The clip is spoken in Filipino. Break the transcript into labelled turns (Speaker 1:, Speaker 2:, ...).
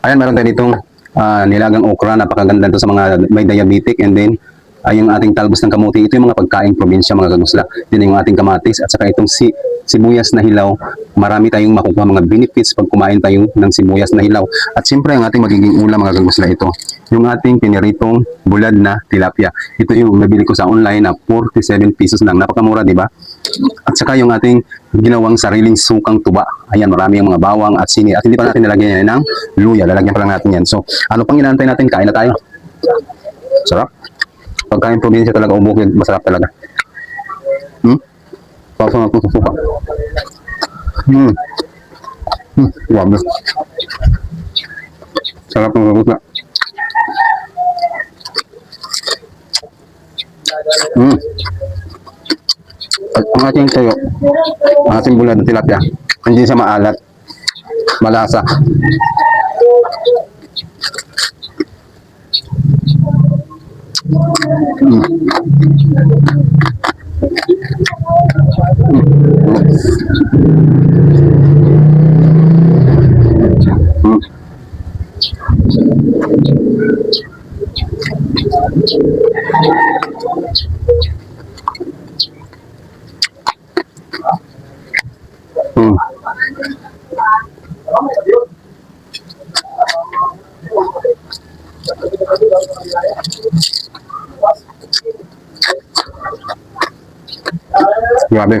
Speaker 1: Ayan, meron tayo ditong nilagang okra. Napakaganda ito sa mga may diabetic. And then, ay yung ating talbos ng kamuti. Ito yung mga pagkain probinsya, mga kagusla. Din yung ating kamatis at saka itong sibuyas na hilaw. Marami tayong makukuha mga benefits pag kumain tayo ng sibuyas na hilaw. At siyempre ang ating magiging ulam, mga kagusla, ito yung ating piniritong bulad na tilapia. Ito yung nabili ko sa online na 47 pesos lang. Napakamura, di ba? At saka yung ating ginawang sariling sukang tuba. Ayan, marami yung mga bawang at sini. At hindi pa natin nilagyan yan ng luya. Lalagyan pa lang natin yan. So, ano pang inaantay natin? Kain na tayo. Sarap. Pagkain probinsya talaga o bukid, masarap talaga. Pausa na ito sa suka. Grabe. Sarap ng ragutla. At ang ating tuyo, ang ating bulad na tilapia, hindi siya maalat. Malasa. Grabe.